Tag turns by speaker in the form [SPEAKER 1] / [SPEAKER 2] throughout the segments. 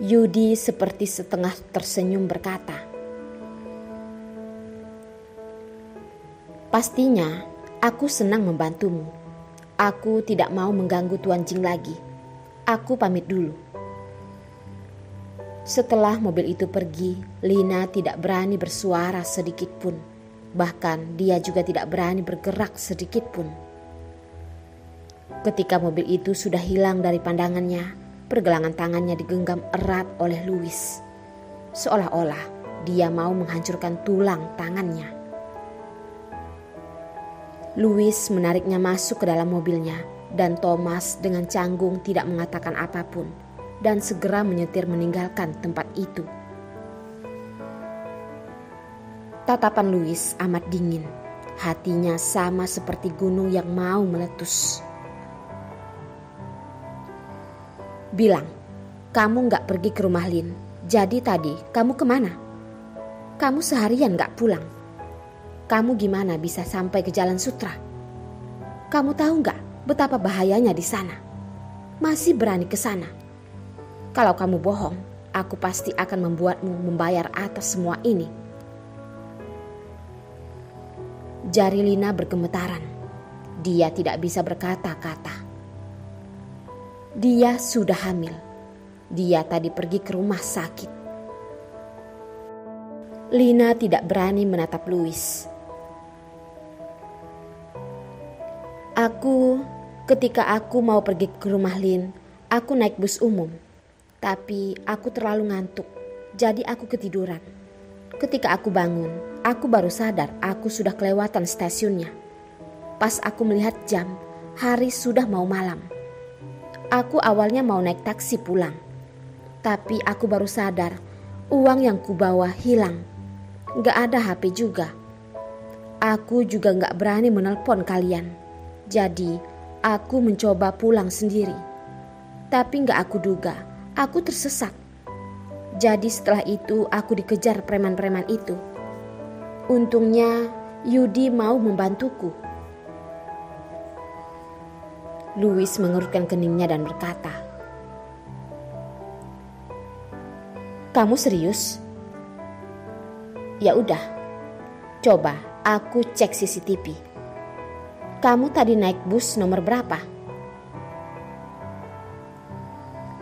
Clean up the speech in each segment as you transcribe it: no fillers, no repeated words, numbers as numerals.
[SPEAKER 1] Yudi seperti setengah tersenyum berkata, "Pastinya aku senang membantumu. Aku tidak mau mengganggu Tuan Jing lagi. Aku pamit dulu." Setelah mobil itu pergi, Lina tidak berani bersuara sedikit pun. Bahkan dia juga tidak berani bergerak sedikit pun. Ketika mobil itu sudah hilang dari pandangannya, pergelangan tangannya digenggam erat oleh Louis. Seolah-olah dia mau menghancurkan tulang tangannya. Louis menariknya masuk ke dalam mobilnya dan Thomas dengan canggung tidak mengatakan apapun dan segera menyetir meninggalkan tempat itu. Tatapan Louis amat dingin. Hatinya sama seperti gunung yang mau meletus. "Bilang, kamu gak pergi ke rumah Lin. Jadi tadi kamu kemana? Kamu seharian gak pulang. Kamu gimana bisa sampai ke Jalan Sutra? Kamu tahu gak betapa bahayanya di sana? Masih berani ke sana? Kalau kamu bohong, aku pasti akan membuatmu membayar atas semua ini." Jari Lina bergemetaran. Dia tidak bisa berkata-kata. Dia sudah hamil. Dia tadi pergi ke rumah sakit. Lina tidak berani menatap Louis. Ketika aku mau pergi ke rumah Lin, aku naik bus umum. Tapi aku terlalu ngantuk, jadi aku ketiduran. Ketika aku bangun, aku baru sadar aku sudah kelewatan stasiunnya. Pas aku melihat jam, hari sudah mau malam. Aku awalnya mau naik taksi pulang. Tapi aku baru sadar uang yang kubawa hilang. Gak ada HP juga. Aku juga gak berani menelpon kalian. Jadi aku mencoba pulang sendiri. Tapi gak aku duga, aku tersesat. Jadi setelah itu aku dikejar preman-preman itu. Untungnya Yudi mau membantuku. Louis mengerutkan keningnya dan berkata, "Kamu serius?" "Ya udah, coba aku cek CCTV. Kamu tadi naik bus nomor berapa?"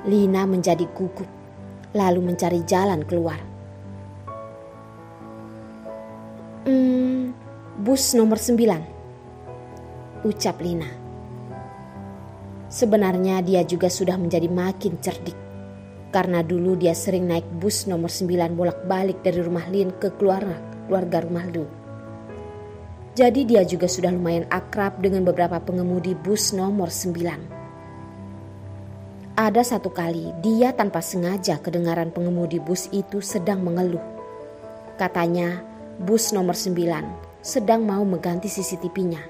[SPEAKER 1] Lina menjadi gugup, lalu mencari jalan keluar. Bus nomor 9, ucap Lina. Sebenarnya dia juga sudah menjadi makin cerdik. Karena dulu dia sering naik bus nomor 9 bolak-balik dari rumah Lin ke keluarga rumah Lu. Jadi dia juga sudah lumayan akrab dengan beberapa pengemudi bus nomor 9. Ada satu kali dia tanpa sengaja kedengaran pengemudi bus itu sedang mengeluh. Katanya bus nomor 9 sedang mau mengganti CCTV-nya.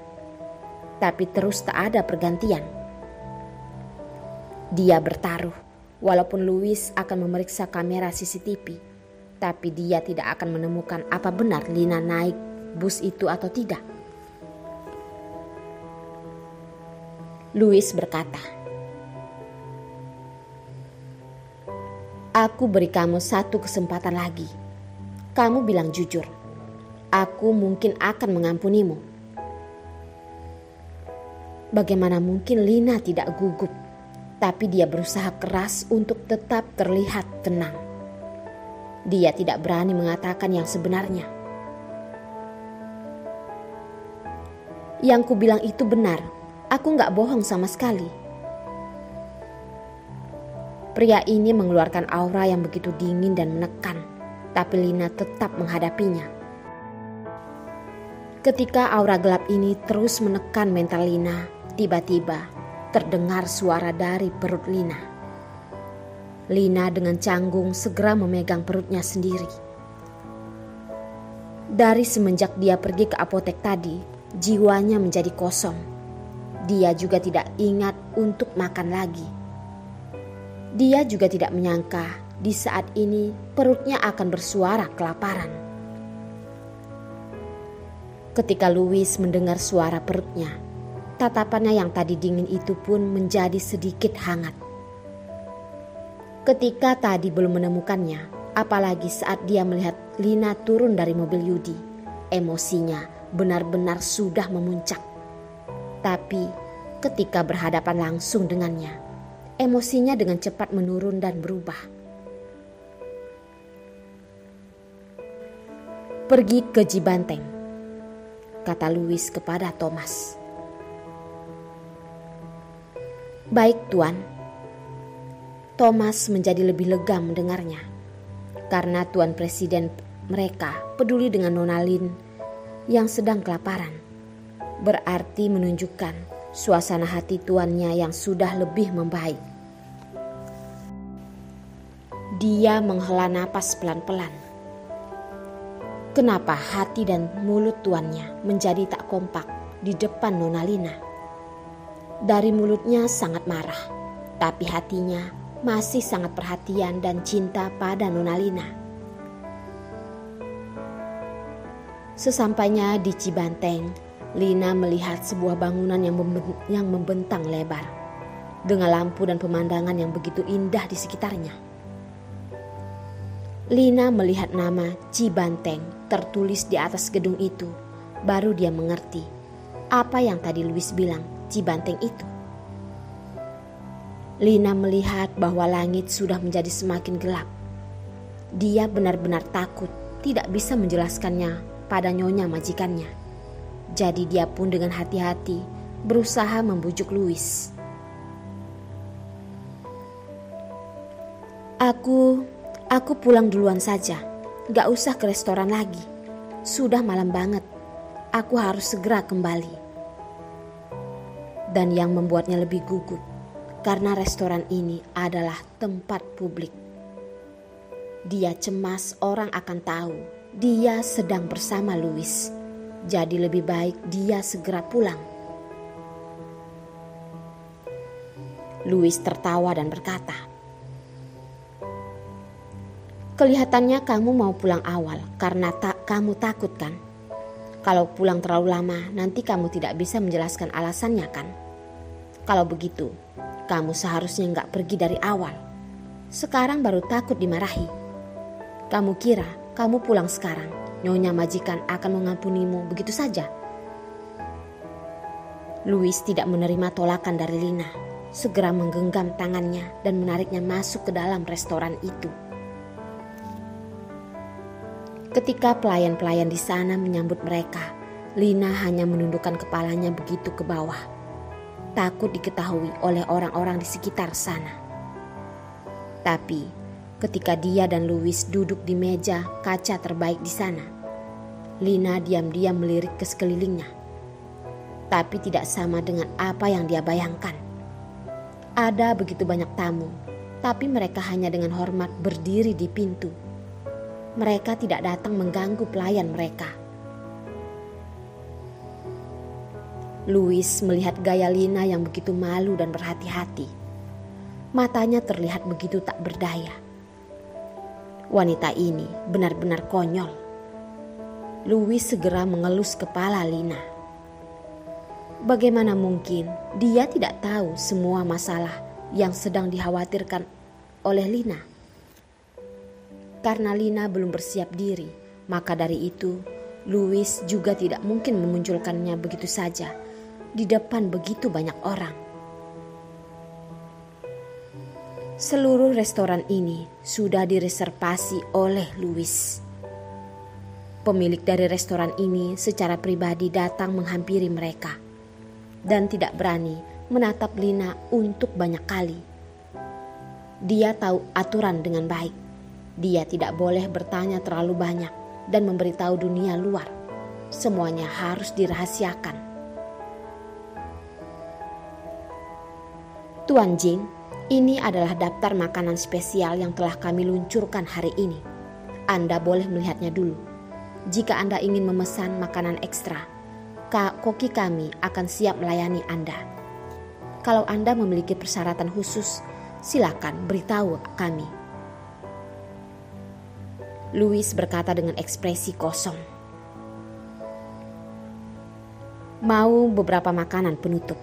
[SPEAKER 1] Tapi terus tak ada pergantian. Dia bertaruh, walaupun Louis akan memeriksa kamera CCTV, tapi dia tidak akan menemukan apa benar Lina naik bus itu atau tidak. Louis berkata, "Aku beri kamu satu kesempatan lagi. Kamu bilang jujur. Aku mungkin akan mengampunimu." Bagaimana mungkin Lina tidak gugup? Tapi dia berusaha keras untuk tetap terlihat tenang. Dia tidak berani mengatakan yang sebenarnya. "Yang ku bilang itu benar. Aku gak bohong sama sekali." Pria ini mengeluarkan aura yang begitu dingin dan menekan. Tapi Lina tetap menghadapinya. Ketika aura gelap ini terus menekan mental Lina, tiba-tiba terdengar suara dari perut Lina. Lina dengan canggung segera memegang perutnya sendiri. Dari semenjak dia pergi ke apotek tadi, jiwanya menjadi kosong. Dia juga tidak ingat untuk makan lagi. Dia juga tidak menyangka di saat ini perutnya akan bersuara kelaparan. Ketika Louis mendengar suara perutnya, tatapannya yang tadi dingin itu pun menjadi sedikit hangat. Ketika tadi belum menemukannya, apalagi saat dia melihat Lina turun dari mobil Yudi, emosinya benar-benar sudah memuncak. Tapi ketika berhadapan langsung dengannya, emosinya dengan cepat menurun dan berubah. "Pergi ke Cibanteng," kata Louis kepada Thomas. "Baik, Tuan." Thomas menjadi lebih lega mendengarnya, karena Tuan Presiden mereka peduli dengan Nona Lin yang sedang kelaparan. Berarti menunjukkan suasana hati tuannya yang sudah lebih membaik. Dia menghela napas pelan-pelan. Kenapa hati dan mulut tuannya menjadi tak kompak di depan Nona Lina? Dari mulutnya sangat marah, tapi hatinya masih sangat perhatian dan cinta pada Nona Lina. Sesampainya di Cibanteng, Lina melihat sebuah bangunan yang membentang lebar, dengan lampu dan pemandangan yang begitu indah di sekitarnya. Lina melihat nama Cibanteng tertulis di atas gedung itu, baru dia mengerti apa yang tadi Louis bilang Cibanteng itu. Lina melihat bahwa langit sudah menjadi semakin gelap. Dia benar-benar takut tidak bisa menjelaskannya pada nyonya majikannya. Jadi dia pun dengan hati-hati berusaha membujuk Louis. Aku pulang duluan saja. Gak usah ke restoran lagi. Sudah malam banget. Aku harus segera kembali." Dan yang membuatnya lebih gugup, karena restoran ini adalah tempat publik. Dia cemas orang akan tahu dia sedang bersama Louis. Jadi lebih baik dia segera pulang. Louis tertawa dan berkata, "Kelihatannya kamu mau pulang awal karena kamu takut kan? Kalau pulang terlalu lama nanti kamu tidak bisa menjelaskan alasannya kan? Kalau begitu, kamu seharusnya nggak pergi dari awal. Sekarang baru takut dimarahi. Kamu kira kamu pulang sekarang, nyonya majikan akan mengampunimu begitu saja?" Louis tidak menerima tolakan dari Lina, segera menggenggam tangannya dan menariknya masuk ke dalam restoran itu. Ketika pelayan-pelayan di sana menyambut mereka, Lina hanya menundukkan kepalanya begitu ke bawah, takut diketahui oleh orang-orang di sekitar sana. Tapi ketika dia dan Louis duduk di meja kaca terbaik di sana, Lina diam-diam melirik ke sekelilingnya. Tapi tidak sama dengan apa yang dia bayangkan. Ada begitu banyak tamu, tapi mereka hanya dengan hormat berdiri di pintu. Mereka tidak datang mengganggu pelayan mereka. Louis melihat gaya Lina yang begitu malu dan berhati-hati. Matanya terlihat begitu tak berdaya. Wanita ini benar-benar konyol. Louis segera mengelus kepala Lina. Bagaimana mungkin dia tidak tahu semua masalah yang sedang dikhawatirkan oleh Lina? Karena Lina belum bersiap diri, maka dari itu Louis juga tidak mungkin memunculkannya begitu saja di depan begitu banyak orang. Seluruh restoran ini sudah direservasi oleh Louis. Pemilik dari restoran ini secara pribadi datang menghampiri mereka dan tidak berani menatap Lina untuk banyak kali. Dia tahu aturan dengan baik. Dia tidak boleh bertanya terlalu banyak dan memberitahu dunia luar. Semuanya harus dirahasiakan. "Tuan Jing, ini adalah daftar makanan spesial yang telah kami luncurkan hari ini. Anda boleh melihatnya dulu. Jika Anda ingin memesan makanan ekstra, koki kami akan siap melayani Anda. Kalau Anda memiliki persyaratan khusus, silakan beritahu kami." Louis berkata dengan ekspresi kosong. "Mau beberapa makanan penutup.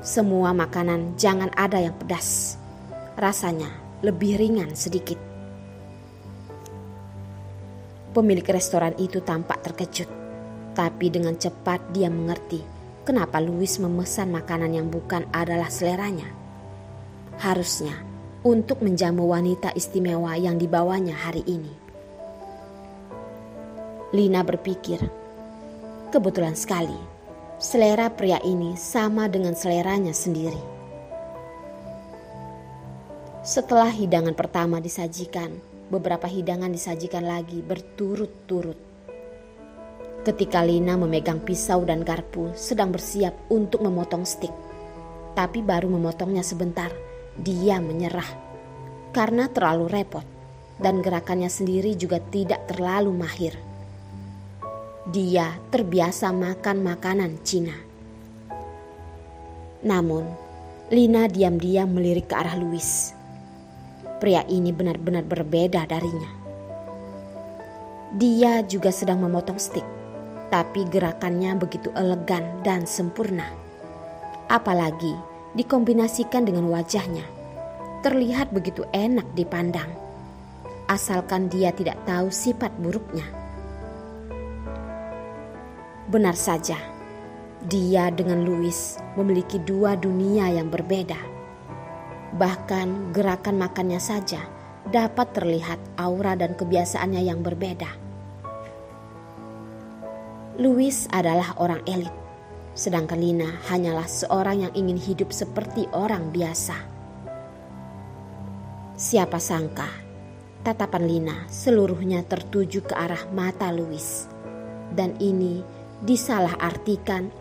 [SPEAKER 1] Semua makanan jangan ada yang pedas. Rasanya lebih ringan sedikit. Pemilik restoran itu tampak terkejut, tapi dengan cepat dia mengerti kenapa Louis memesan makanan yang bukan adalah seleranya. Harusnya untuk menjamu wanita istimewa yang dibawanya hari ini. Lina berpikir, kebetulan sekali selera pria ini sama dengan seleranya sendiri. Setelah hidangan pertama disajikan, beberapa hidangan disajikan lagi berturut-turut. Ketika Lina memegang pisau dan garpu sedang bersiap untuk memotong stik, tapi baru memotongnya sebentar, dia menyerah karena terlalu repot dan gerakannya sendiri juga tidak terlalu mahir. Dia terbiasa makan makanan Cina. Namun, Lina diam-diam melirik ke arah Louis. Pria ini benar-benar berbeda darinya. Dia juga sedang memotong stik, tapi gerakannya begitu elegan dan sempurna. Apalagi dikombinasikan dengan wajahnya, terlihat begitu enak dipandang, asalkan dia tidak tahu sifat buruknya. Benar saja, dia dengan Louis memiliki dua dunia yang berbeda. Bahkan gerakan makannya saja dapat terlihat aura dan kebiasaannya yang berbeda. Louis adalah orang elit, sedangkan Lina hanyalah seorang yang ingin hidup seperti orang biasa. Siapa sangka, tatapan Lina seluruhnya tertuju ke arah mata Louis, dan ini disalahartikan